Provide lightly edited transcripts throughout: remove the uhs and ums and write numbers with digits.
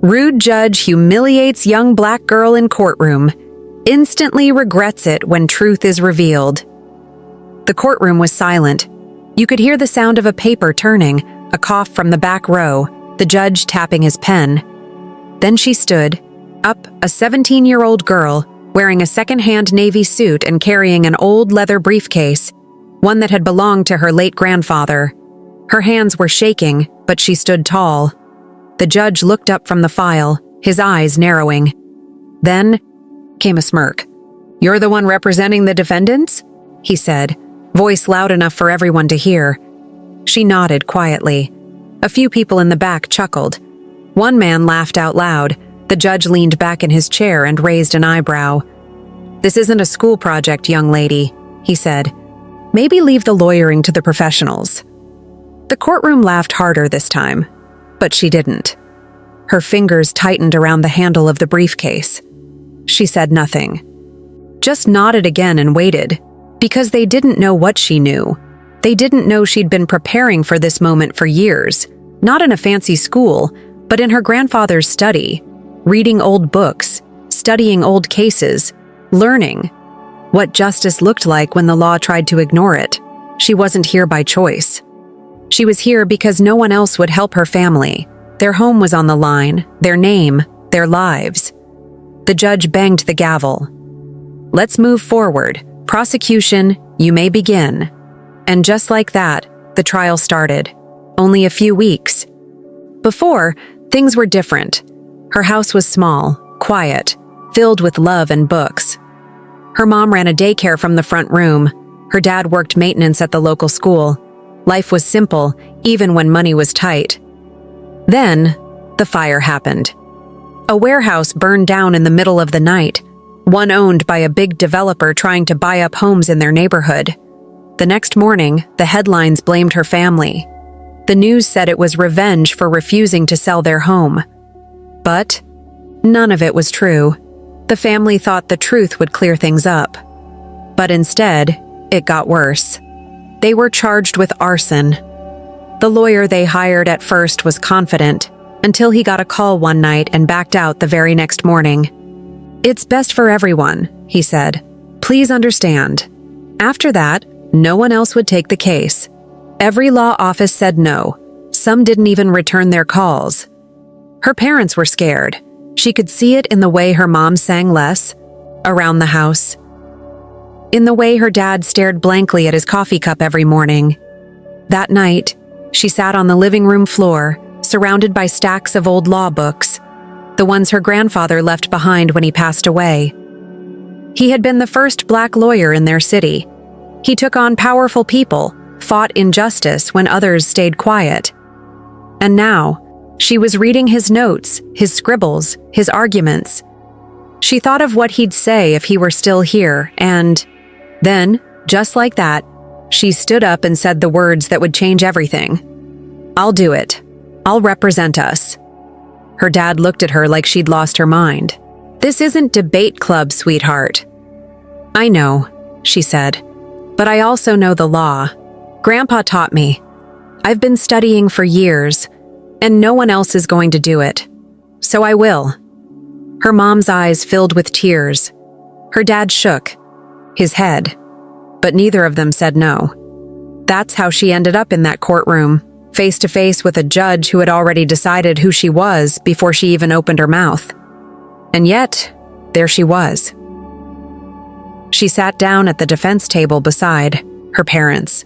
Rude judge humiliates young black girl in courtroom. Instantly regrets it when truth is revealed. The courtroom was silent. You could hear the sound of a paper turning, a cough from the back row, the judge tapping his pen. Then she stood, up, a 17-year-old girl, wearing a second-hand navy suit and carrying an old leather briefcase, one that had belonged to her late grandfather. Her hands were shaking, but she stood tall. The judge looked up from the file, his eyes narrowing. Then came a smirk. "You're the one representing the defendants?" he said, voice loud enough for everyone to hear. She nodded quietly. A few people in the back chuckled. One man laughed out loud. The judge leaned back in his chair and raised an eyebrow. "This isn't a school project, young lady," he said. "Maybe leave the lawyering to the professionals." The courtroom laughed harder this time, but she didn't. Her fingers tightened around the handle of the briefcase. She said nothing, just nodded again and waited, because they didn't know what she knew. They didn't know she'd been preparing for this moment for years, not in a fancy school, but in her grandfather's study, reading old books, studying old cases, learning what justice looked like when the law tried to ignore it. She wasn't here by choice. She was here because no one else would help her family. Their home was on the line, their name, their lives. The judge banged the gavel. "Let's move forward. Prosecution, you may begin." And just like that, the trial started. Only a few weeks. Before, things were different. Her house was small, quiet, filled with love and books. Her mom ran a daycare from the front room. Her dad worked maintenance at the local school. Life was simple, even when money was tight. Then, the fire happened. A warehouse burned down in the middle of the night, one owned by a big developer trying to buy up homes in their neighborhood. The next morning, the headlines blamed her family. The news said it was revenge for refusing to sell their home. But none of it was true. The family thought the truth would clear things up. But instead, it got worse. They were charged with arson. The lawyer they hired at first was confident, until he got a call one night and backed out the very next morning. "It's best for everyone," he said. "Please understand." After that, no one else would take the case. Every law office said no. Some didn't even return their calls. Her parents were scared. She could see it in the way her mom sang less, around the house. In the way her dad stared blankly at his coffee cup every morning. That night, she sat on the living room floor, surrounded by stacks of old law books, the ones her grandfather left behind when he passed away. He had been the first black lawyer in their city. He took on powerful people, fought injustice when others stayed quiet. And now, she was reading his notes, his scribbles, his arguments. She thought of what he'd say if he were still here, and then, just like that, she stood up and said the words that would change everything. "I'll do it. I'll represent us." Her dad looked at her like she'd lost her mind. "This isn't debate club, sweetheart." "I know," she said, "but I also know the law. Grandpa taught me. I've been studying for years, and no one else is going to do it. So I will." Her mom's eyes filled with tears. Her dad shook his head, but neither of them said no. That's how she ended up in that courtroom, face to face with a judge who had already decided who she was before she even opened her mouth. And yet, there she was. She sat down at the defense table beside her parents.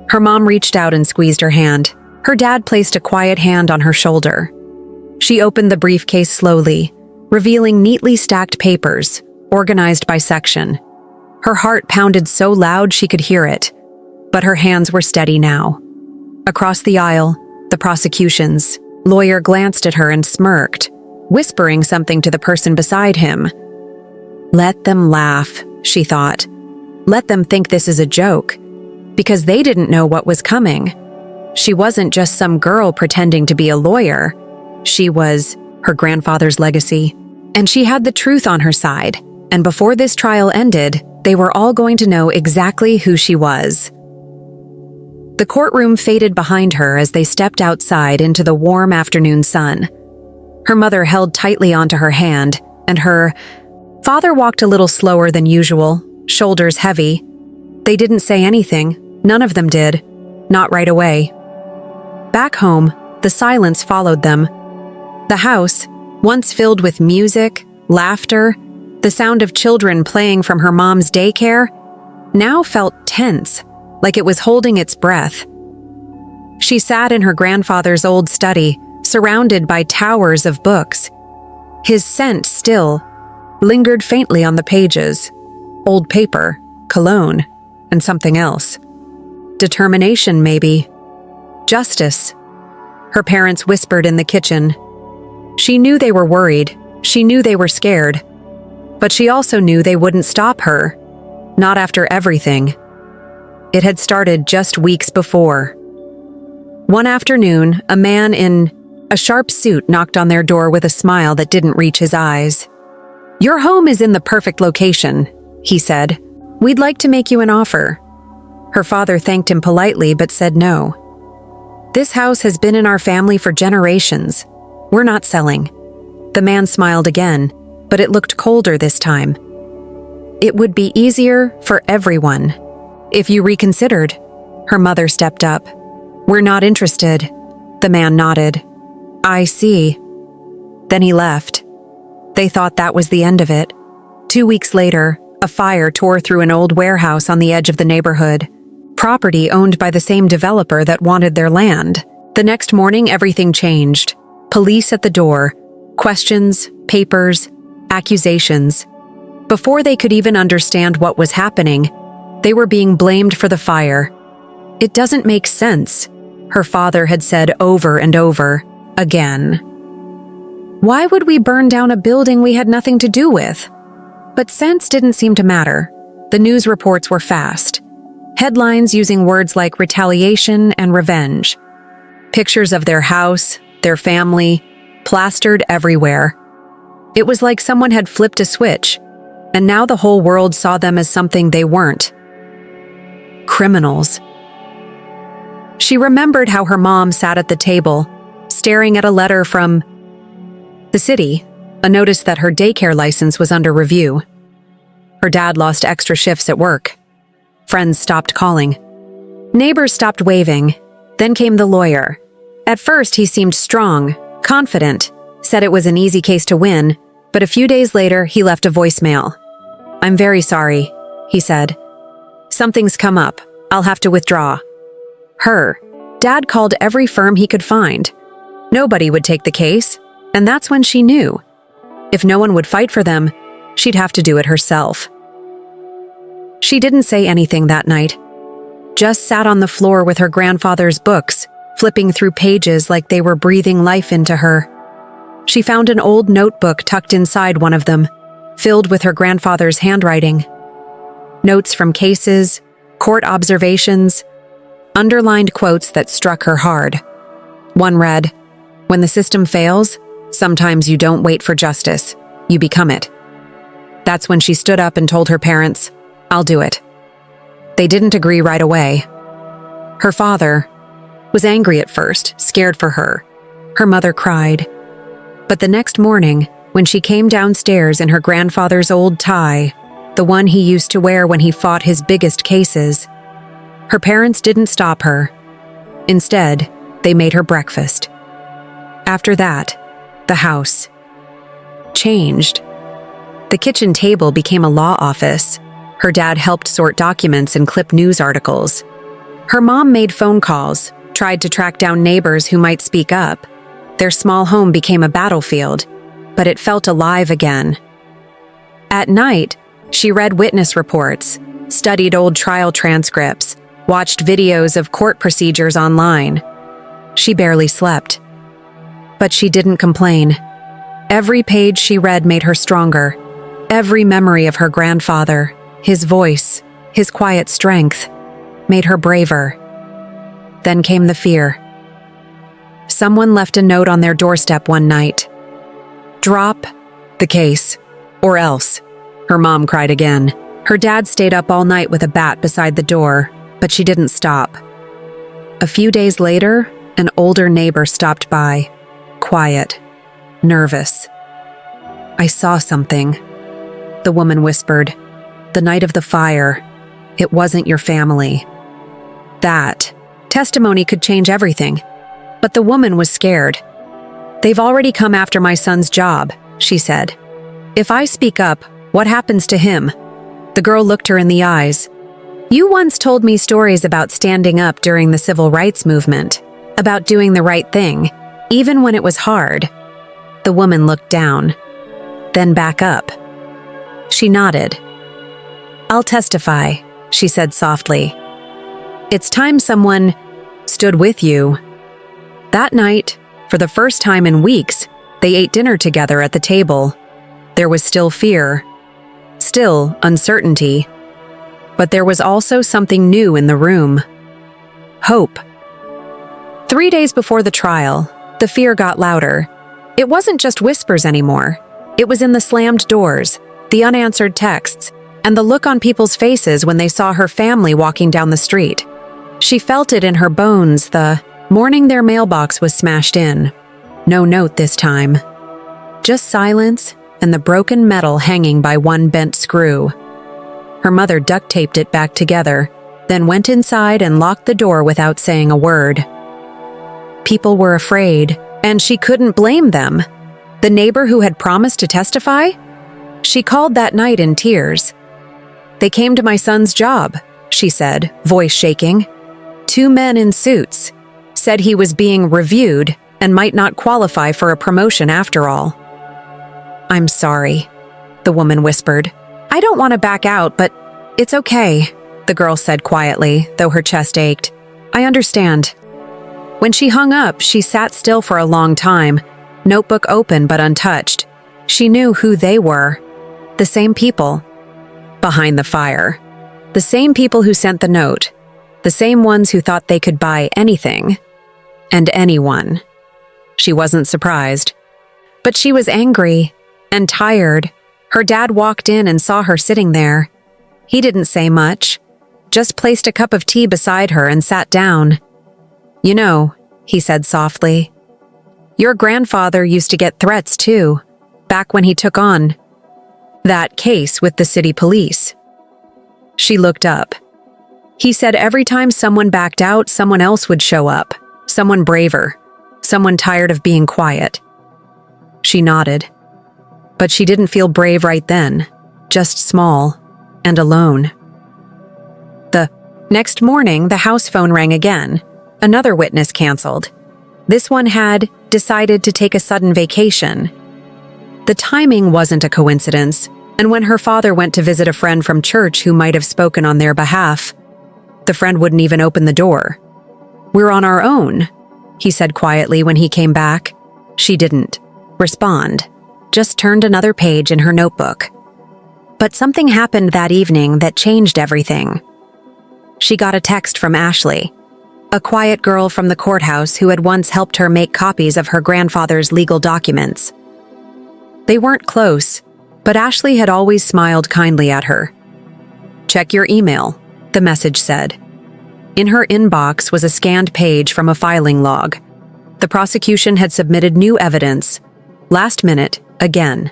Her mom reached out and squeezed her hand. Her dad placed a quiet hand on her shoulder. She opened the briefcase slowly, revealing neatly stacked papers, organized by section. Her heart pounded so loud she could hear it, but her hands were steady now. Across the aisle, the prosecution's lawyer glanced at her and smirked, whispering something to the person beside him. Let them laugh, she thought. Let them think this is a joke, because they didn't know what was coming. She wasn't just some girl pretending to be a lawyer. She was her grandfather's legacy, and she had the truth on her side. And before this trial ended, they were all going to know exactly who she was. The courtroom faded behind her as they stepped outside into the warm afternoon sun. Her mother held tightly onto her hand, and her father walked a little slower than usual, shoulders heavy. They didn't say anything. None of them did. Not right away. Back home, the silence followed them. The house, once filled with music, laughter, the sound of children playing from her mom's daycare, now felt tense, like it was holding its breath. She sat in her grandfather's old study, surrounded by towers of books. His scent still lingered faintly on the pages. Old paper, cologne, and something else. Determination, maybe. Justice. Her parents whispered in the kitchen. She knew they were worried. She knew they were scared. But she also knew they wouldn't stop her. Not after everything. It had started just weeks before. One afternoon, a man in a sharp suit knocked on their door with a smile that didn't reach his eyes. "Your home is in the perfect location," he said. "We'd like to make you an offer." Her father thanked him politely but said no. "This house has been in our family for generations. We're not selling." The man smiled again, but it looked colder this time. "It would be easier for everyone if you reconsidered." Her mother stepped up. "We're not interested." The man nodded. "I see." Then he left. They thought that was the end of it. 2 weeks later, a fire tore through an old warehouse on the edge of the neighborhood. Property owned by the same developer that wanted their land. The next morning, everything changed. Police at the door. Questions, papers, accusations. Before they could even understand what was happening, they were being blamed for the fire. "It doesn't make sense," her father had said over and over again. "Why would we burn down a building we had nothing to do with?" But sense didn't seem to matter. The news reports were fast. Headlines using words like retaliation and revenge. Pictures of their house, their family, plastered everywhere. It was like someone had flipped a switch, and now the whole world saw them as something they weren't. Criminals. She remembered how her mom sat at the table, staring at a letter from the city, a notice that her daycare license was under review. Her dad lost extra shifts at work. Friends stopped calling. Neighbors stopped waving. Then came the lawyer. At first, he seemed strong, confident, said it was an easy case to win, but a few days later, he left a voicemail. "I'm very sorry," he said. "Something's come up. I'll have to withdraw." Dad called every firm he could find. Nobody would take the case, and that's when she knew. If no one would fight for them, she'd have to do it herself. She didn't say anything that night, just sat on the floor with her grandfather's books, flipping through pages like they were breathing life into her. She found an old notebook tucked inside one of them, filled with her grandfather's handwriting. Notes from cases, court observations, underlined quotes that struck her hard. One read, "When the system fails, sometimes you don't wait for justice, you become it." That's when she stood up and told her parents, "I'll do it." They didn't agree right away. Her father was angry at first, scared for her. Her mother cried. But the next morning, when she came downstairs in her grandfather's old tie, the one he used to wear when he fought his biggest cases, her parents didn't stop her. Instead, they made her breakfast. After that, the house changed. The kitchen table became a law office. Her dad helped sort documents and clip news articles. Her mom made phone calls, tried to track down neighbors who might speak up. Their small home became a battlefield, but it felt alive again. At night, she read witness reports, studied old trial transcripts, watched videos of court procedures online. She barely slept. But she didn't complain. Every page she read made her stronger. Every memory of her grandfather, his voice, his quiet strength, made her braver. Then came the fear. Someone left a note on their doorstep one night. "Drop the case, or else." Her mom cried again. Her dad stayed up all night with a bat beside the door, but she didn't stop. A few days later, an older neighbor stopped by, quiet. nervous. "I saw something," the woman whispered. "The night of the fire. It wasn't your family." That testimony could change everything. But the woman was scared. "They've already come after my son's job," she said. "If I speak up, what happens to him?" The girl looked her in the eyes. "You once told me stories about standing up during the civil rights movement, about doing the right thing, even when it was hard." The woman looked down, then back up. She nodded. "I'll testify," she said softly. "It's time someone stood with you." That night, for the first time in weeks, they ate dinner together at the table. There was still fear, still uncertainty, but there was also something new in the room. Hope. 3 days before the trial, the fear got louder. It wasn't just whispers anymore. It was in the slammed doors, the unanswered texts, and the look on people's faces when they saw her family walking down the street. She felt it in her bones the morning their mailbox was smashed in. No note this time. Just silence and the broken metal hanging by one bent screw. Her mother duct taped it back together, then went inside and locked the door without saying a word. People were afraid, and she couldn't blame them. The neighbor who had promised to testify? She called that night in tears. "They came to my son's job," she said, voice shaking. "2 men in suits. Said he was being reviewed and might not qualify for a promotion after all." "I'm sorry," the woman whispered. "I don't want to back out, but it's okay," the girl said quietly, though her chest ached. "I understand." When she hung up, she sat still for a long time, notebook open but untouched. She knew who they were. The same people. Behind the fire. The same people who sent the note. The same ones who thought they could buy anything. And anyone. She wasn't surprised. But she was angry and tired. Her dad walked in and saw her sitting there. He didn't say much, just placed a cup of tea beside her and sat down. "You know," he said softly, "your grandfather used to get threats too, back when he took on that case with the city police." She looked up. "He said every time someone backed out, someone else would show up. Someone braver. Someone tired of being quiet." She nodded. But she didn't feel brave right then, just small and alone. The next morning, the house phone rang again. Another witness canceled. This one had decided to take a sudden vacation. The timing wasn't a coincidence, and when her father went to visit a friend from church who might have spoken on their behalf, the friend wouldn't even open the door. "We're on our own," he said quietly when he came back. She didn't respond, just turned another page in her notebook. But something happened that evening that changed everything. She got a text from Ashley, a quiet girl from the courthouse who had once helped her make copies of her grandfather's legal documents. They weren't close, but Ashley had always smiled kindly at her. "Check your email," the message said. In her inbox was a scanned page from a filing log. The prosecution had submitted new evidence. Last minute, again.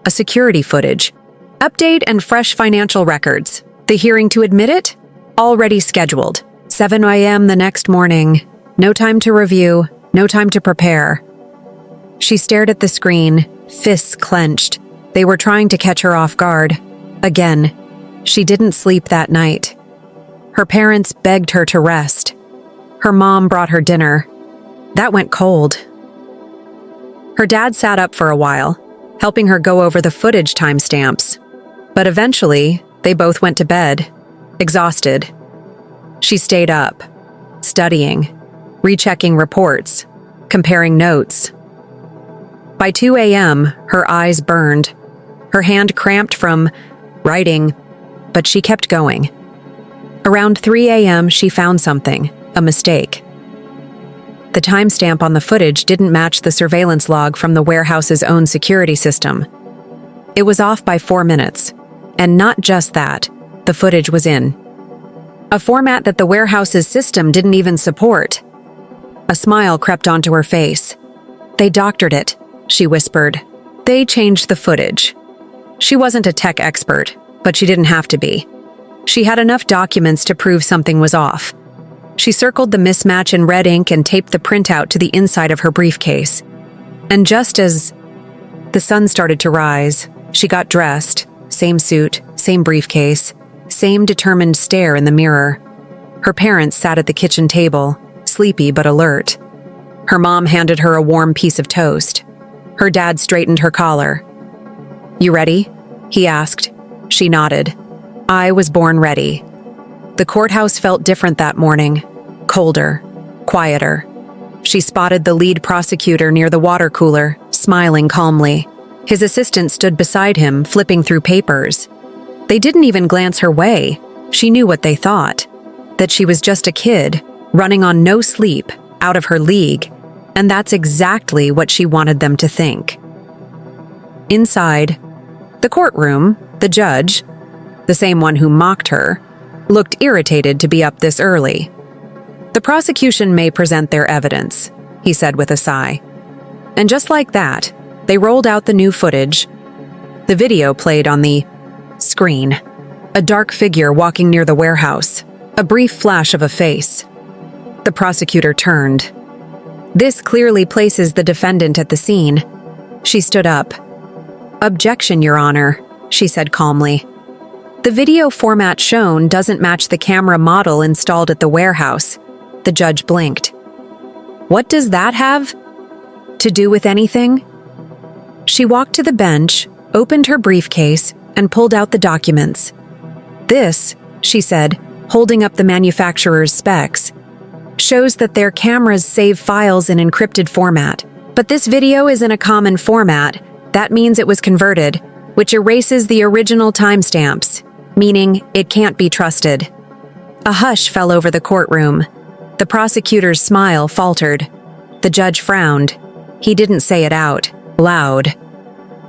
A security footage. Update and fresh financial records. The hearing to admit it? Already scheduled. 7 a.m. the next morning. No time to review, no time to prepare. She stared at the screen, fists clenched. They were trying to catch her off guard. Again. She didn't sleep that night. Her parents begged her to rest. Her mom brought her dinner. That went cold. Her dad sat up for a while, helping her go over the footage timestamps. But eventually, they both went to bed, exhausted. She stayed up, studying, rechecking reports, comparing notes. By 2 a.m., her eyes burned. Her hand cramped from writing, but she kept going. Around 3 a.m., she found something, a mistake. The timestamp on the footage didn't match the surveillance log from the warehouse's own security system. It was off by 4 minutes. And not just that, the footage was in a format that the warehouse's system didn't even support. A smile crept onto her face. They doctored it, she whispered. They changed the footage. She wasn't a tech expert, but she didn't have to be. She had enough documents to prove something was off. She circled the mismatch in red ink and taped the printout to the inside of her briefcase. And just as the sun started to rise, she got dressed, same suit, same briefcase, same determined stare in the mirror. Her parents sat at the kitchen table, sleepy but alert. Her mom handed her a warm piece of toast. Her dad straightened her collar. "You ready?" he asked. She nodded. I was born ready. The courthouse felt different that morning, colder, quieter. She spotted the lead prosecutor near the water cooler, smiling calmly. His assistant stood beside him, flipping through papers. They didn't even glance her way. She knew what they thought, that she was just a kid, running on no sleep, out of her league, and that's exactly what she wanted them to think. Inside the courtroom, the judge, the same one who mocked her, looked irritated to be up this early. "The prosecution may present their evidence," he said with a sigh. And just like that, they rolled out the new footage. The video played on the screen. A dark figure walking near the warehouse, a brief flash of a face. The prosecutor turned. "This clearly places the defendant at the scene." She stood up. "Objection, Your Honor," she said calmly. "The video format shown doesn't match the camera model installed at the warehouse." The judge blinked. "What does that have to do with anything?" She walked to the bench, opened her briefcase, and pulled out the documents. "This," she said, holding up the manufacturer's specs, "shows that their cameras save files in encrypted format. But this video is in a common format. That means it was converted, which erases the original timestamps, meaning it can't be trusted." A hush fell over the courtroom. The prosecutor's smile faltered. The judge frowned. He didn't say it out loud.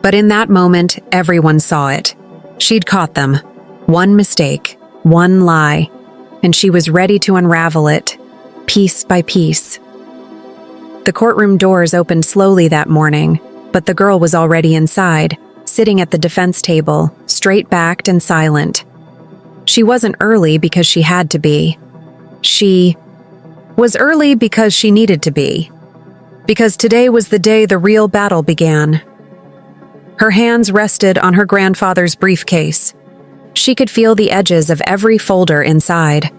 But in that moment, everyone saw it. She'd caught them. One mistake, one lie, and she was ready to unravel it, piece by piece. The courtroom doors opened slowly that morning, but the girl was already inside, sitting at the defense table, straight-backed and silent. She wasn't early because she had to be. She was early because she needed to be. Because today was the day the real battle began. Her hands rested on her grandfather's briefcase. She could feel the edges of every folder inside.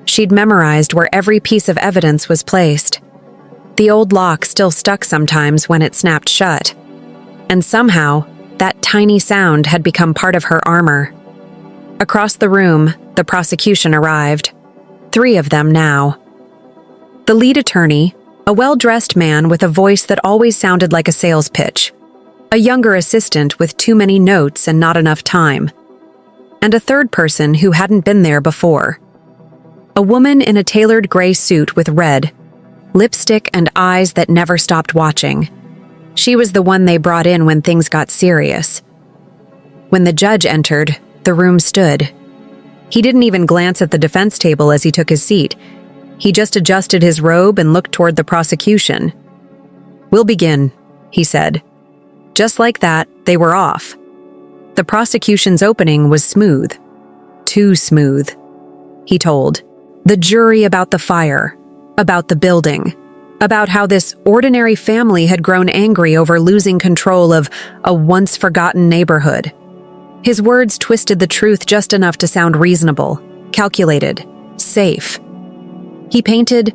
She'd memorized where every piece of evidence was placed. The old lock still stuck sometimes when it snapped shut. And somehow, that tiny sound had become part of her armor. Across the room, the prosecution arrived. 3 of them now. The lead attorney, a well-dressed man with a voice that always sounded like a sales pitch. A younger assistant with too many notes and not enough time. And a third person who hadn't been there before. A woman in a tailored gray suit with red, lipstick and eyes that never stopped watching. She was the one they brought in when things got serious. When the judge entered, the room stood. He didn't even glance at the defense table as he took his seat. He just adjusted his robe and looked toward the prosecution. "We'll begin," he said. Just like that, they were off. The prosecution's opening was smooth. Too smooth. He told the jury about the fire, about the building, about how this ordinary family had grown angry over losing control of a once-forgotten neighborhood. His words twisted the truth just enough to sound reasonable, calculated, safe. He painted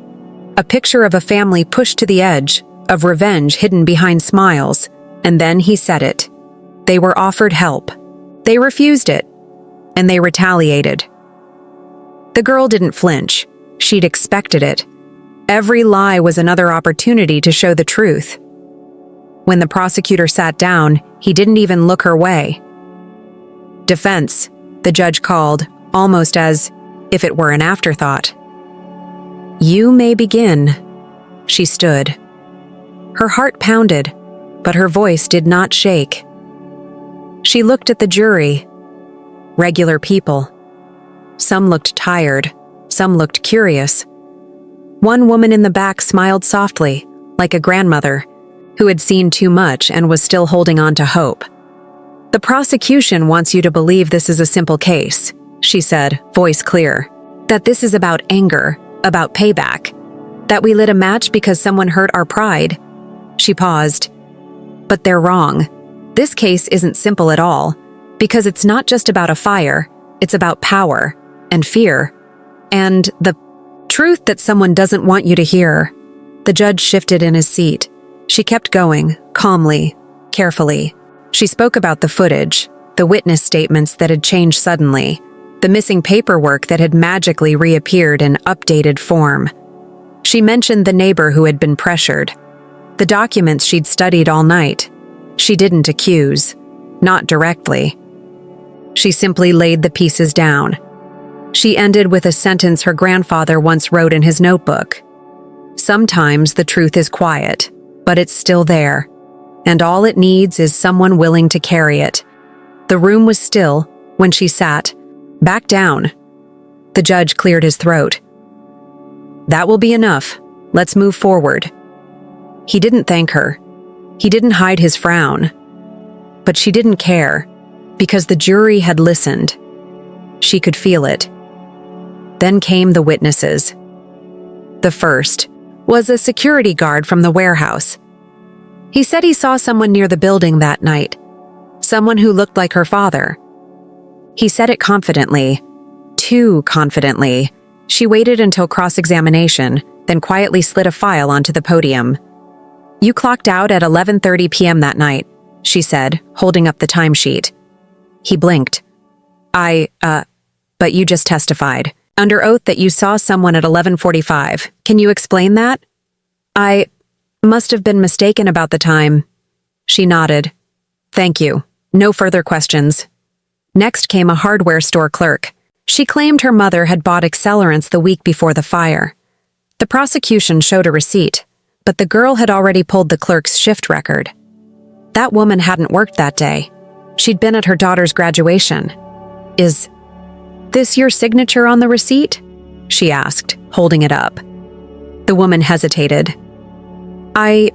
a picture of a family pushed to the edge, of revenge hidden behind smiles, and then he said it. They were offered help. They refused it, and they retaliated. The girl didn't flinch. She'd expected it. Every lie was another opportunity to show the truth. When the prosecutor sat down, he didn't even look her way. "Defense," the judge called, almost as if it were an afterthought. "You may begin." She stood. Her heart pounded, but her voice did not shake. She looked at the jury. Regular people. Some looked tired, some looked curious. One woman in the back smiled softly, like a grandmother. who had seen too much and was still holding on to hope. "The prosecution wants you to believe this is a simple case," she said, voice clear. "That this is about anger, about payback. That we lit a match because someone hurt our pride." She paused. "But they're wrong. This case isn't simple at all, because it's not just about a fire, it's about power, and fear, and the truth that someone doesn't want you to hear." The judge shifted in his seat. She kept going, calmly, carefully. She spoke about the footage, the witness statements that had changed suddenly, the missing paperwork that had magically reappeared in updated form. She mentioned the neighbor who had been pressured, the documents she'd studied all night. She didn't accuse, not directly. She simply laid the pieces down. She ended with a sentence her grandfather once wrote in his notebook. "Sometimes the truth is quiet, but it's still there, and all it needs is someone willing to carry it." The room was still when she sat back down. The judge cleared his throat. "That will be enough. Let's move forward." He didn't thank her. He didn't hide his frown. But she didn't care, because the jury had listened. She could feel it. Then came the witnesses. The first was a security guard from the warehouse. He said he saw someone near the building that night, someone who looked like her father. He said it confidently, too confidently. She waited until cross-examination, then quietly slid a file onto the podium. "You clocked out at 11:30 p.m. that night," she said, holding up the timesheet. He blinked. But you just testified under oath that you saw someone at 11:45. Can you explain that?" "I must have been mistaken about the time." She nodded. "Thank you. No further questions." Next came a hardware store clerk. She claimed her mother had bought accelerants the week before the fire. The prosecution showed a receipt, but the girl had already pulled the clerk's shift record. That woman hadn't worked that day. She'd been at her daughter's graduation. "Is this your signature on the receipt?" she asked, holding it up. The woman hesitated. "I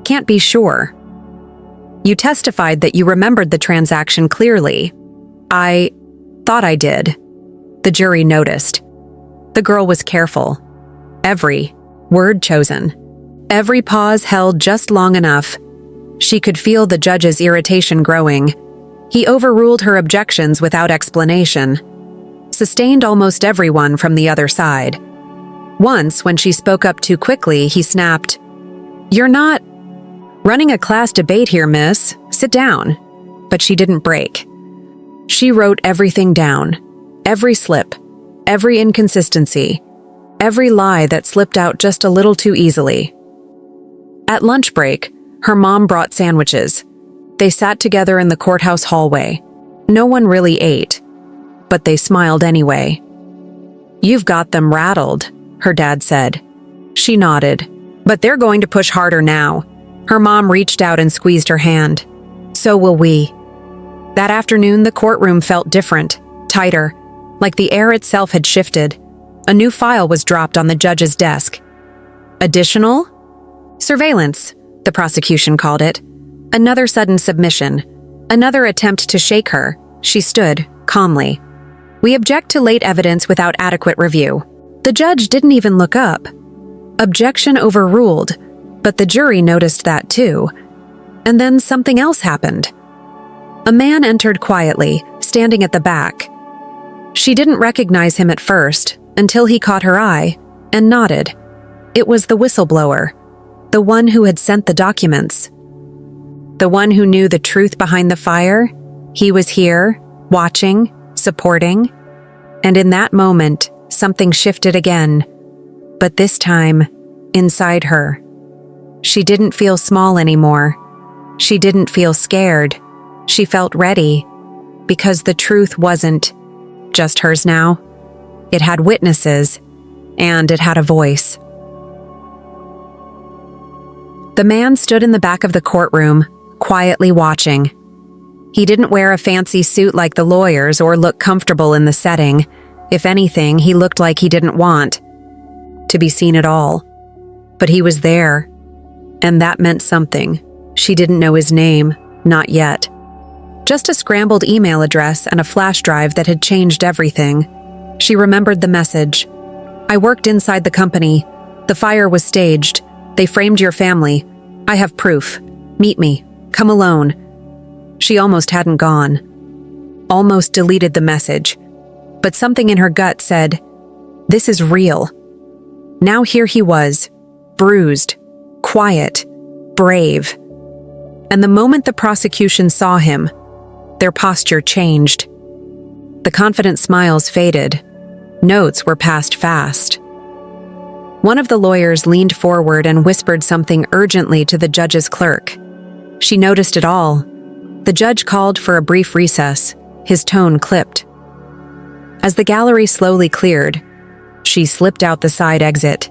can't be sure." "You testified that you remembered the transaction clearly." "I thought I did." The jury noticed. The girl was careful. Every word chosen. Every pause held just long enough. She could feel the judge's irritation growing. He overruled her objections without explanation. Sustained almost everyone from the other side. Once, when she spoke up too quickly, he snapped, "You're not running a class debate here, miss. Sit down." But she didn't break. She wrote everything down. Every slip. Every inconsistency. Every lie that slipped out just a little too easily. At lunch break, her mom brought sandwiches. They sat together in the courthouse hallway. No one really ate, but they smiled anyway. "You've got them rattled," her dad said. She nodded. "But they're going to push harder now." Her mom reached out and squeezed her hand. "So will we." That afternoon, the courtroom felt different, tighter, like the air itself had shifted. A new file was dropped on the judge's desk. "Additional surveillance," the prosecution called it. Another sudden submission. Another attempt to shake her. She stood, calmly. "We object to late evidence without adequate review." The judge didn't even look up. Objection overruled, but the jury noticed that too. And then something else happened. A man entered quietly, standing at the back. She didn't recognize him at first, until he caught her eye, and nodded. It was the whistleblower, the one who had sent the documents. The one who knew the truth behind the fire. He was here, watching, supporting. And in that moment, something shifted again. But this time, inside her. She didn't feel small anymore. She didn't feel scared. She felt ready, because the truth wasn't just hers now. It had witnesses, and it had a voice. The man stood in the back of the courtroom, quietly watching. He didn't wear a fancy suit like the lawyers or look comfortable in the setting. If anything, he looked like he didn't want to be seen at all. But he was there, And that meant something. She didn't know his name, not yet. Just a scrambled email address and a flash drive that had changed everything. She remembered the message. I worked inside the company. The fire was staged. They framed your family. I have proof. Meet me. Come alone. She almost hadn't gone. Almost deleted the message. But something in her gut said, this is real. Now here he was, bruised, quiet, brave. And the moment the prosecution saw him, their posture changed. The confident smiles faded. Notes were passed fast. One of the lawyers leaned forward and whispered something urgently to the judge's clerk. She noticed it all. The judge called for a brief recess. His tone clipped. As the gallery slowly cleared, she slipped out the side exit.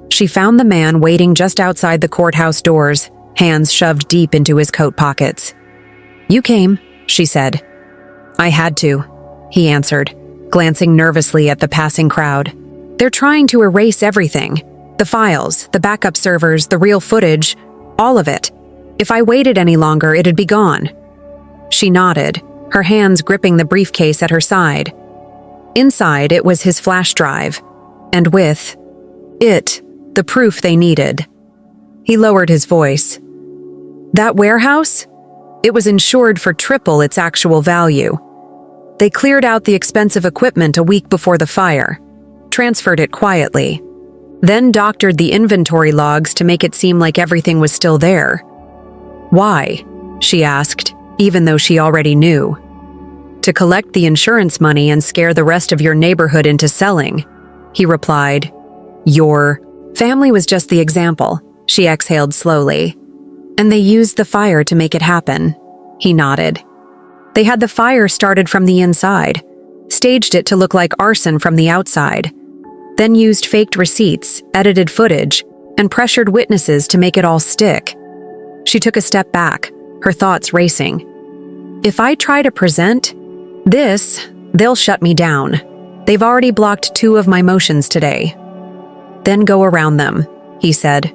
She found the man waiting just outside the courthouse doors, hands shoved deep into his coat pockets. You came, she said. I had to, he answered, glancing nervously at the passing crowd. They're trying to erase everything. The files, the backup servers, the real footage, all of it. If I waited any longer, it'd be gone. She nodded, her hands gripping the briefcase at her side. Inside, it was his flash drive, and with it, the proof they needed. He lowered his voice. That warehouse? It was insured for triple its actual value. They cleared out the expensive equipment a week before the fire, transferred it quietly, then doctored the inventory logs to make it seem like everything was still there. Why? She asked, even though she already knew. To collect the insurance money and scare the rest of your neighborhood into selling, he replied. Your family was just the example, she exhaled slowly. And they used the fire to make it happen, he nodded. They had the fire started from the inside, staged it to look like arson from the outside, then used faked receipts, edited footage, and pressured witnesses to make it all stick. She took a step back, her thoughts racing. If I try to present this, they'll shut me down. They've already blocked 2 of my motions today. Then go around them, he said.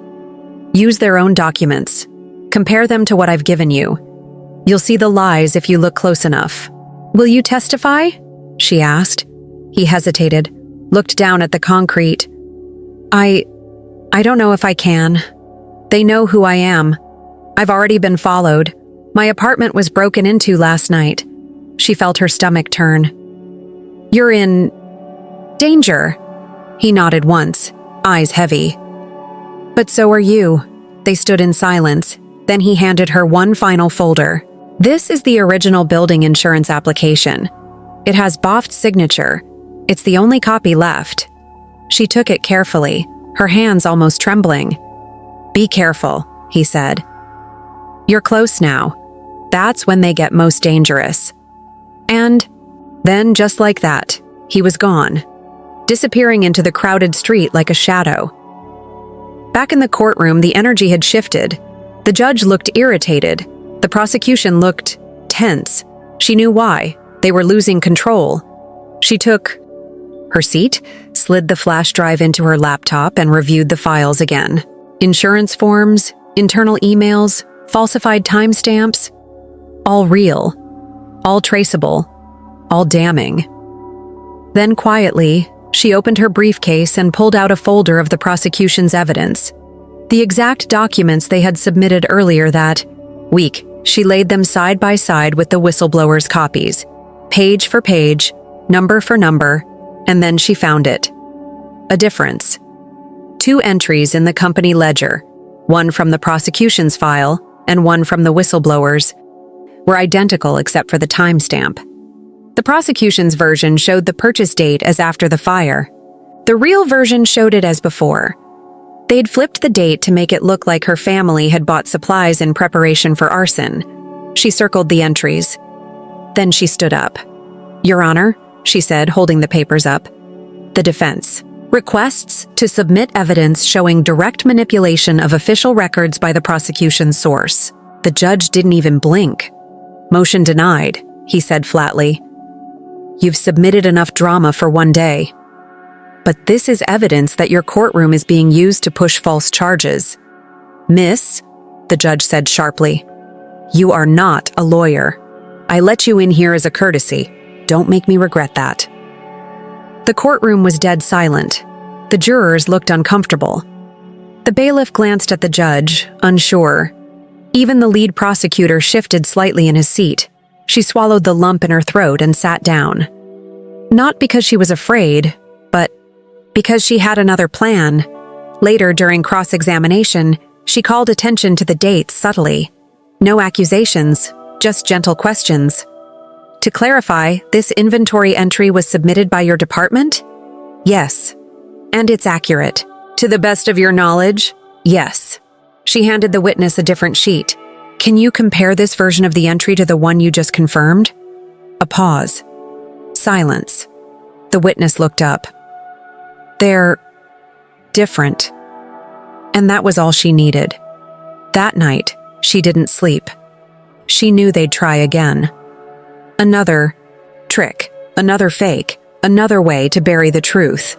Use their own documents. Compare them to what I've given you. You'll see the lies if you look close enough. Will you testify? She asked. He hesitated, looked down at the concrete. I don't know if I can. They know who I am. I've already been followed. My apartment was broken into last night. She felt her stomach turn. You're in danger. He nodded once, eyes heavy. But so are you. They stood in silence. Then he handed her one final folder. This is the original building insurance application. It has Boft's signature. It's the only copy left. She took it carefully, her hands almost trembling. Be careful, he said. You're close now. That's when they get most dangerous. And then, just like that, he was gone, disappearing into the crowded street like a shadow. Back in the courtroom, the energy had shifted. The judge looked irritated. The prosecution looked tense. She knew why. They were losing control. She took her seat, slid the flash drive into her laptop, and reviewed the files again. Insurance forms, internal emails, falsified timestamps. All real. All traceable. All damning. Then quietly, she opened her briefcase and pulled out a folder of the prosecution's evidence. The exact documents they had submitted earlier that week. She laid them side by side with the whistleblower's copies, page for page, number for number, and then she found it. A difference. 2 entries in the company ledger, one from the prosecution's file and one from the whistleblower's, were identical except for the timestamp. The prosecution's version showed the purchase date as after the fire. The real version showed it as before. They'd flipped the date to make it look like her family had bought supplies in preparation for arson. She circled the entries. Then she stood up. Your Honor, she said, holding the papers up. The defense requests to submit evidence showing direct manipulation of official records by the prosecution's source. The judge didn't even blink. Motion denied, he said flatly. You've submitted enough drama for one day. But this is evidence that your courtroom is being used to push false charges. "Miss," the judge said sharply, "you are not a lawyer. I let you in here as a courtesy. Don't make me regret that." The courtroom was dead silent. The jurors looked uncomfortable. The bailiff glanced at the judge, unsure. Even the lead prosecutor shifted slightly in his seat. She swallowed the lump in her throat and sat down. Not because she was afraid, but because she had another plan. Later, during cross-examination, she called attention to the dates subtly. No accusations, just gentle questions. "To clarify, this inventory entry was submitted by your department?" "Yes." "And it's accurate. To the best of your knowledge?" "Yes." She handed the witness a different sheet. "Can you compare this version of the entry to the one you just confirmed?" A pause. Silence. The witness looked up. "They're different." And that was all she needed. That night, she didn't sleep. She knew they'd try again. Another trick, another fake, another way to bury the truth.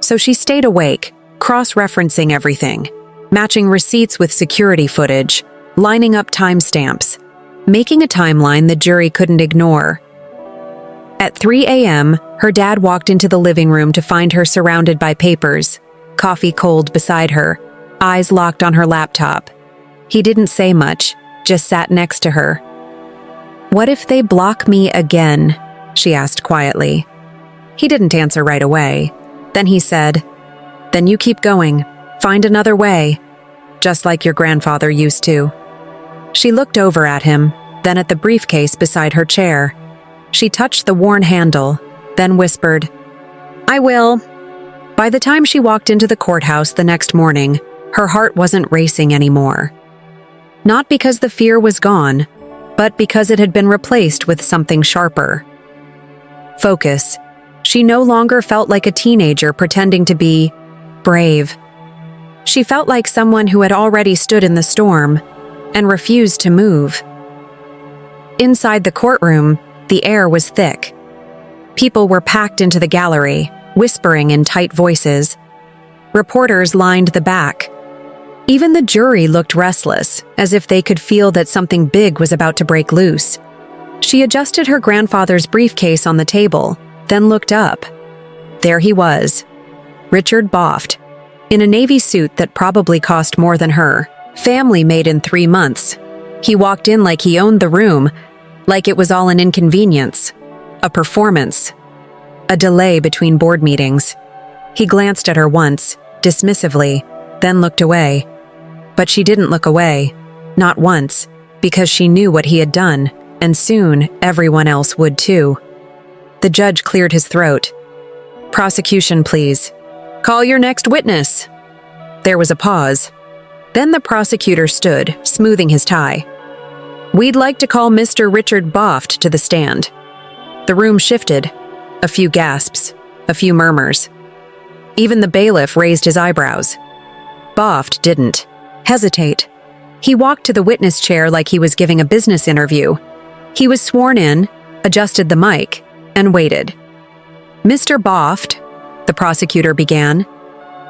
So she stayed awake, cross-referencing everything, matching receipts with security footage, lining up timestamps, making a timeline the jury couldn't ignore. At 3 a.m., her dad walked into the living room to find her surrounded by papers, coffee cold beside her, eyes locked on her laptop. He didn't say much, just sat next to her. "What if they block me again?" she asked quietly. He didn't answer right away. Then he said, "Then you keep going. Find another way. Just like your grandfather used to." She looked over at him, then at the briefcase beside her chair. She touched the worn handle, then whispered, "I will." By the time she walked into the courthouse the next morning, her heart wasn't racing anymore. Not because the fear was gone, but because it had been replaced with something sharper. Focus. She no longer felt like a teenager pretending to be brave. She felt like someone who had already stood in the storm and refused to move. Inside the courtroom, the air was thick. People were packed into the gallery, whispering in tight voices. Reporters lined the back. Even the jury looked restless, as if they could feel that something big was about to break loose. She adjusted her grandfather's briefcase on the table, then looked up. There he was, Richard Boft, in a navy suit that probably cost more than her, family made in 3 months. He walked in like he owned the room, like it was all an inconvenience, a performance, a delay between board meetings. He glanced at her once, dismissively, then looked away. But she didn't look away, not once, because she knew what he had done, and soon everyone else would too. The judge cleared his throat. "Prosecution, please. Call your next witness." There was a pause. Then the prosecutor stood, smoothing his tie. "We'd like to call Mr. Richard Boft to the stand." The room shifted. A few gasps, a few murmurs. Even the bailiff raised his eyebrows. Boft didn't hesitate. He walked to the witness chair like he was giving a business interview. He was sworn in, adjusted the mic, and waited. "Mr. Boft," the prosecutor began,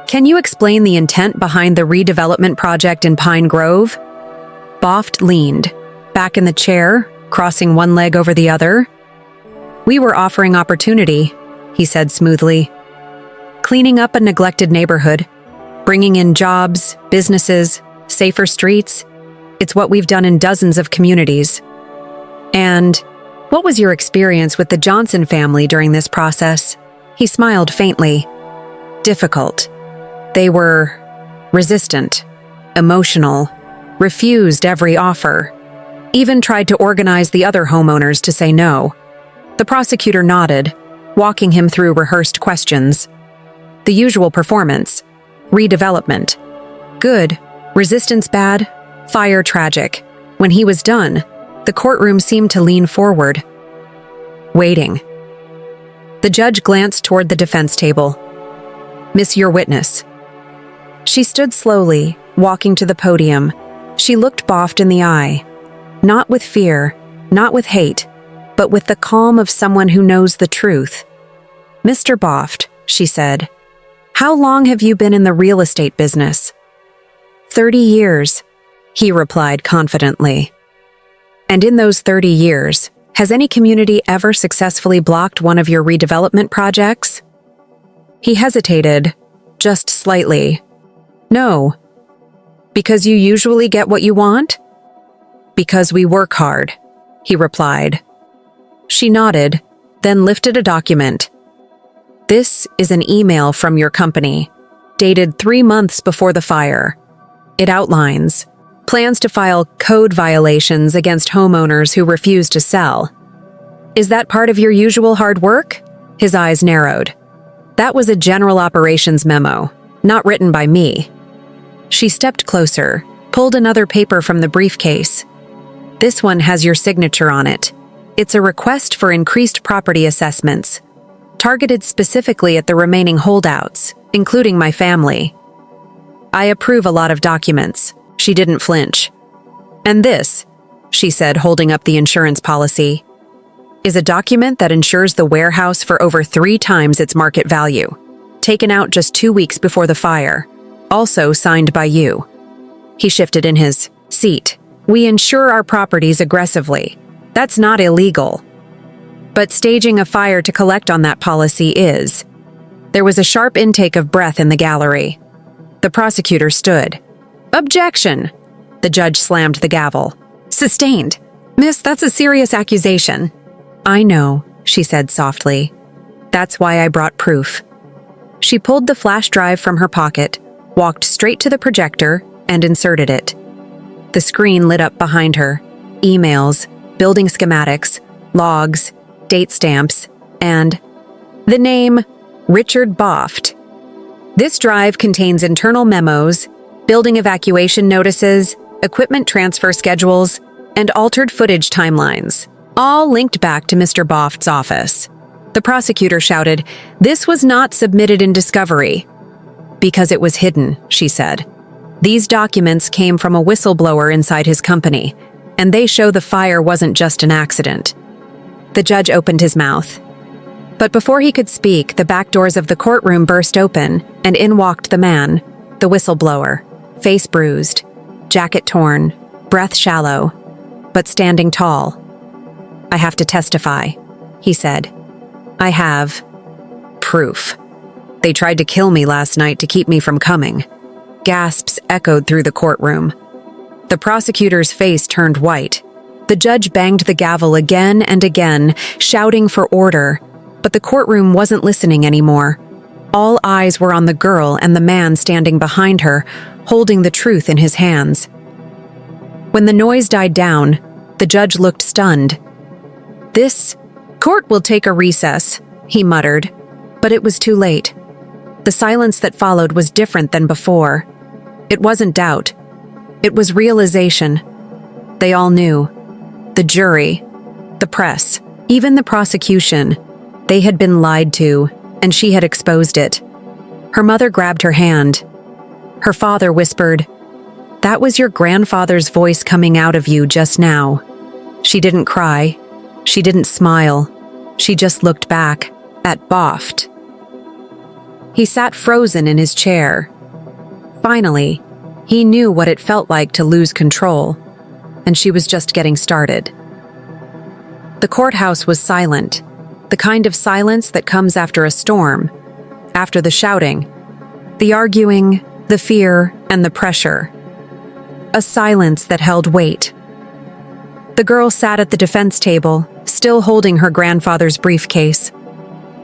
"can you explain the intent behind the redevelopment project in Pine Grove?" Boft leaned, back in the chair, crossing one leg over the other. "We were offering opportunity," he said smoothly. "Cleaning up a neglected neighborhood, bringing in jobs, businesses, safer streets. It's what we've done in dozens of communities." "And what was your experience with the Johnson family during this process?" He smiled faintly. "Difficult. They were resistant, emotional, refused every offer, even tried to organize the other homeowners to say no." The prosecutor nodded, walking him through rehearsed questions. The usual performance. Redevelopment. Good. Resistance bad. Fire tragic. When he was done, the courtroom seemed to lean forward. Waiting. The judge glanced toward the defense table. "Miss, your witness." She stood slowly, walking to the podium. She looked Boft in the eye. Not with fear, not with hate, but with the calm of someone who knows the truth. "Mr. Boft," she said, "how long have you been in the real estate business?" 30 years, he replied confidently. And in those 30 years, has any community ever successfully blocked one of your redevelopment projects? He hesitated, just slightly. No. Because you usually get what you want? Because we work hard, he replied. She nodded, then lifted a document. This is an email from your company, dated 3 months before the fire. It outlines plans to file code violations against homeowners who refuse to sell. Is that part of your usual hard work? His eyes narrowed. That was a general operations memo, not written by me. She stepped closer, pulled another paper from the briefcase. This one has your signature on it. It's a request for increased property assessments, targeted specifically at the remaining holdouts, including my family. I approve a lot of documents. She didn't flinch. And this, she said, holding up the insurance policy, is a document that insures the warehouse for over 3 times its market value, taken out just 2 weeks before the fire, also signed by you. He shifted in his seat. We insure our properties aggressively. That's not illegal. But staging a fire to collect on that policy is. There was a sharp intake of breath in the gallery. The prosecutor stood. Objection! The judge slammed the gavel. Sustained. Miss, that's a serious accusation. I know, she said softly. That's why I brought proof. She pulled the flash drive from her pocket, walked straight to the projector, and inserted it. The screen lit up behind her. Emails, building schematics, logs, date stamps, and the name Richard Boft. This drive contains internal memos, building evacuation notices, equipment transfer schedules, and altered footage timelines, all linked back to Mr. Boft's office. The prosecutor shouted, "This was not submitted in discovery." Because it was hidden, she said. These documents came from a whistleblower inside his company, and they show the fire wasn't just an accident. The judge opened his mouth. But before he could speak, the back doors of the courtroom burst open, and in walked the man, the whistleblower, face bruised, jacket torn, breath shallow, but standing tall. I have to testify, he said. I have proof. They tried to kill me last night to keep me from coming. Gasps echoed through the courtroom. The prosecutor's face turned white. The judge banged the gavel again and again, shouting for order, but the courtroom wasn't listening anymore. All eyes were on the girl and the man standing behind her, holding the truth in his hands. When the noise died down, the judge looked stunned. This court will take a recess, he muttered, but it was too late. The silence that followed was different than before. It wasn't doubt. It was realization. They all knew. The jury, the press, even the prosecution. They had been lied to, and she had exposed it. Her mother grabbed her hand. Her father whispered, "That was your grandfather's voice coming out of you just now." She didn't cry. She didn't smile. She just looked back at Boft. He sat frozen in his chair. Finally, he knew what it felt like to lose control, and she was just getting started. The courthouse was silent, the kind of silence that comes after a storm, after the shouting, the arguing, the fear, and the pressure. A silence that held weight. The girl sat at the defense table, still holding her grandfather's briefcase.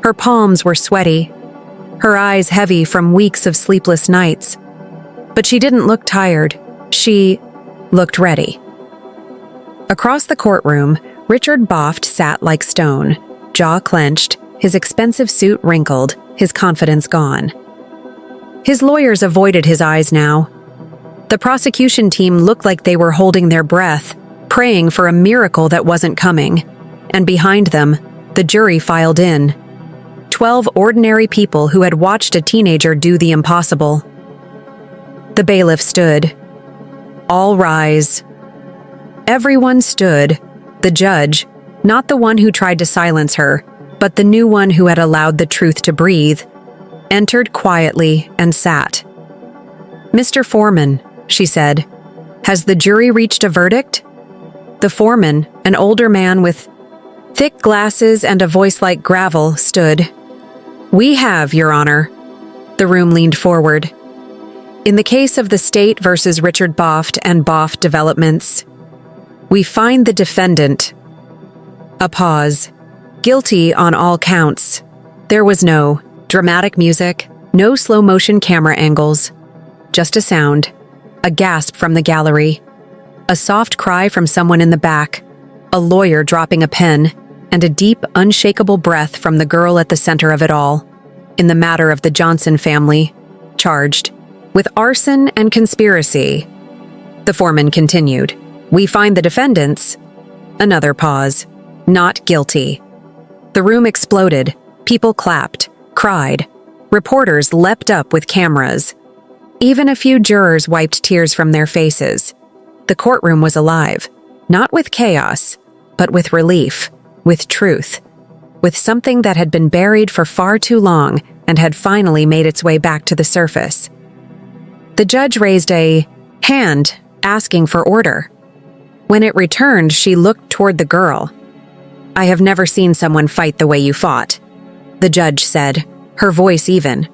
Her palms were sweaty, her eyes heavy from weeks of sleepless nights. But she didn't look tired. She looked ready. Across the courtroom, Richard Boft sat like stone, jaw clenched, his expensive suit wrinkled, his confidence gone. His lawyers avoided his eyes now. The prosecution team looked like they were holding their breath, praying for a miracle that wasn't coming. And behind them, the jury filed in. 12 ordinary people who had watched a teenager do the impossible. The bailiff stood. All rise. Everyone stood. The judge, not the one who tried to silence her, but the new one who had allowed the truth to breathe, entered quietly and sat. Mr. Foreman, she said. "Has the jury reached a verdict?" The foreman, an older man with thick glasses and a voice like gravel, stood. "We have, Your Honor." The room leaned forward. "In the case of the state versus Richard Boft and Boft Developments, we find the defendant..." A pause. "Guilty on all counts." There was no dramatic music, no slow-motion camera angles, just a sound, a gasp from the gallery, a soft cry from someone in the back, a lawyer dropping a pen, and a deep, unshakable breath from the girl at the center of it all, in the matter of the Johnson family, charged with arson and conspiracy. The foreman continued. "We find the defendants..." Another pause. "Not guilty." The room exploded. People clapped, cried. Reporters leapt up with cameras. Even a few jurors wiped tears from their faces. The courtroom was alive, not with chaos, but with relief, with truth, with something that had been buried for far too long and had finally made its way back to the surface. The judge raised a hand, asking for order. When it returned, she looked toward the girl. "I have never seen someone fight the way you fought," the judge said, her voice even.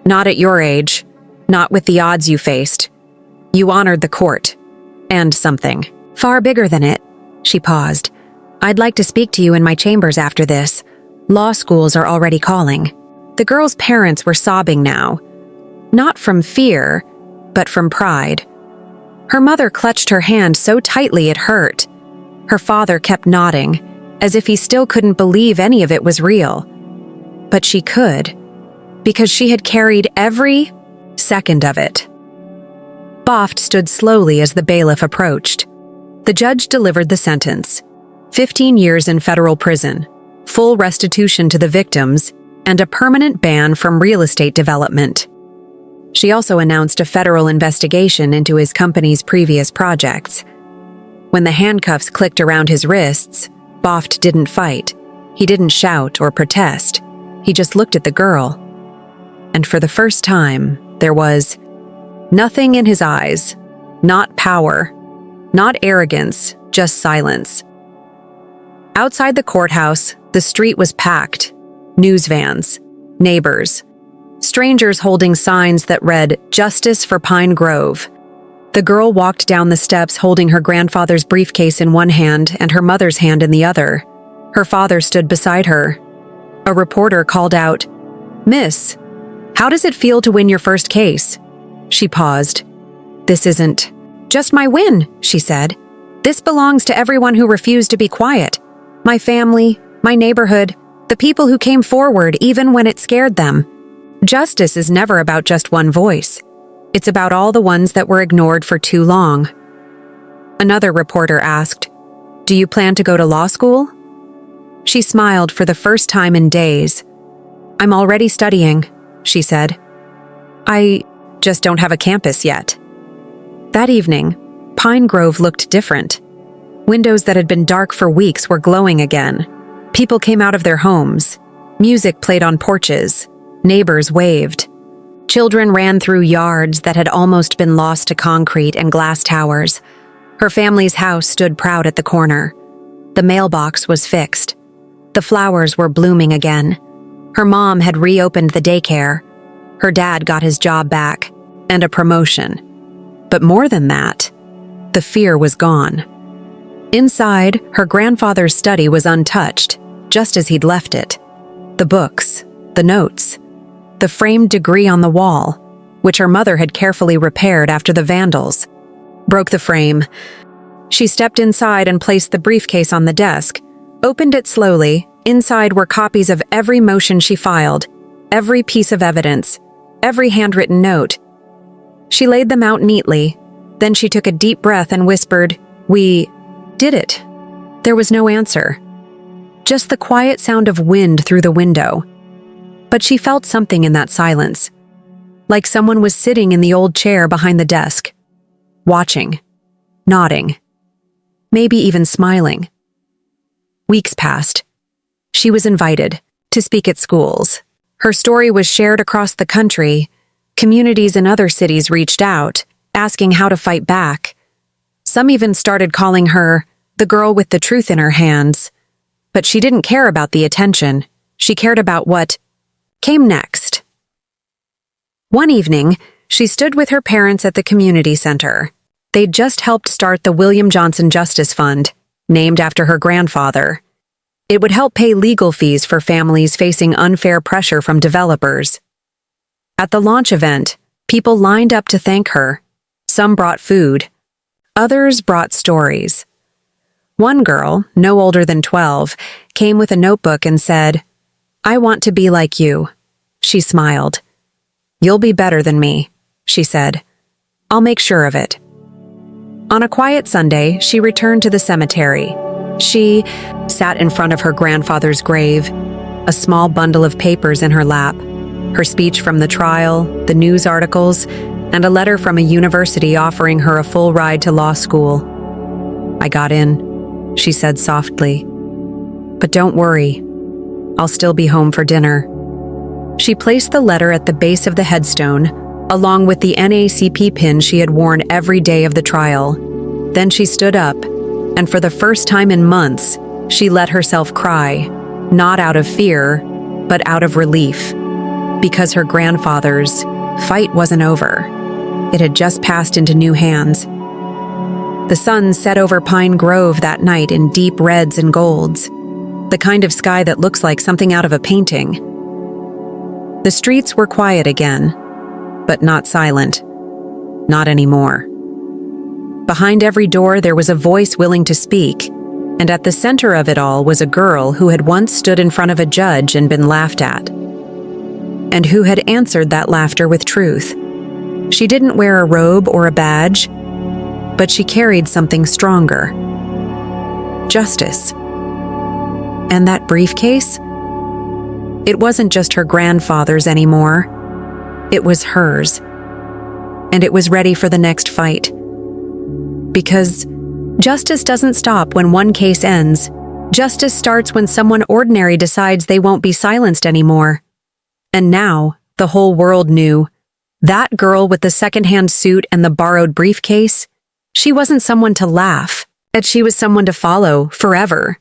"Not at your age, not with the odds you faced. You honored the court. And something far bigger than it." She paused. "I'd like to speak to you in my chambers after this. Law schools are already calling." The girl's parents were sobbing now. Not from fear, but from pride. Her mother clutched her hand so tightly it hurt. Her father kept nodding, as if he still couldn't believe any of it was real. But she could, because she had carried every second of it. Boft stood slowly as the bailiff approached. The judge delivered the sentence. 15 years in federal prison, full restitution to the victims, and a permanent ban from real estate development. She also announced a federal investigation into his company's previous projects. When the handcuffs clicked around his wrists, Boft didn't fight. He didn't shout or protest. He just looked at the girl. And for the first time, there was nothing in his eyes. Not power, not arrogance, just silence. Outside the courthouse, the street was packed. News vans, neighbors, strangers holding signs that read, "Justice for Pine Grove." The girl walked down the steps holding her grandfather's briefcase in one hand and her mother's hand in the other. Her father stood beside her. A reporter called out, "Miss, how does it feel to win your first case?" She paused. "This isn't just my win," she said. "This belongs to everyone who refused to be quiet. My family, my neighborhood, the people who came forward even when it scared them. Justice is never about just one voice. It's about all the ones that were ignored for too long." Another reporter asked, "Do you plan to go to law school?" She smiled for the first time in days. "I'm already studying," she said. "I just don't have a campus yet." That evening, Pine Grove looked different. Windows that had been dark for weeks were glowing again. People came out of their homes. Music played on porches. Neighbors waved. Children ran through yards that had almost been lost to concrete and glass towers. Her family's house stood proud at the corner. The mailbox was fixed. The flowers were blooming again. Her mom had reopened the daycare. Her dad got his job back, and a promotion. But more than that, the fear was gone. Inside, her grandfather's study was untouched, just as he'd left it. The books, the notes, the framed degree on the wall, which her mother had carefully repaired after the vandals, broke the frame. She stepped inside and placed the briefcase on the desk, opened it slowly. Inside were copies of every motion she filed, every piece of evidence, every handwritten note. She laid them out neatly. Then she took a deep breath and whispered, "We did it." There was no answer. Just the quiet sound of wind through the window. But she felt something in that silence, like someone was sitting in the old chair behind the desk, watching, nodding, maybe even smiling. Weeks passed. She was invited to speak at schools. Her story was shared across the country. Communities in other cities reached out, asking how to fight back. Some even started calling her the girl with the truth in her hands. But she didn't care about the attention. She cared about what came next. One evening, she stood with her parents at the community center. They'd just helped start the William Johnson Justice Fund, named after her grandfather. It would help pay legal fees for families facing unfair pressure from developers. At the launch event, people lined up to thank her. Some brought food. Others brought stories. One girl, no older than 12, came with a notebook and said, "I want to be like you." She smiled. "You'll be better than me," she said. "I'll make sure of it." On a quiet Sunday, she returned to the cemetery. She sat in front of her grandfather's grave, a small bundle of papers in her lap, her speech from the trial, the news articles, and a letter from a university offering her a full ride to law school. "I got in," she said softly. "But don't worry, I'll still be home for dinner." She placed the letter at the base of the headstone, along with the NACP pin she had worn every day of the trial. Then she stood up, and for the first time in months, she let herself cry, not out of fear, but out of relief. Because her grandfather's fight wasn't over. It had just passed into new hands. The sun set over Pine Grove that night in deep reds and golds, the kind of sky that looks like something out of a painting. The streets were quiet again, but not silent. Not anymore. Behind every door there was a voice willing to speak, and at the center of it all was a girl who had once stood in front of a judge and been laughed at, and who had answered that laughter with truth. She didn't wear a robe or a badge, but she carried something stronger. Justice. And that briefcase? It wasn't just her grandfather's anymore. It was hers. And it was ready for the next fight. Because justice doesn't stop when one case ends. Justice starts when someone ordinary decides they won't be silenced anymore. And now, the whole world knew. That girl with the secondhand suit and the borrowed briefcase, she wasn't someone to laugh at. She was someone to follow forever.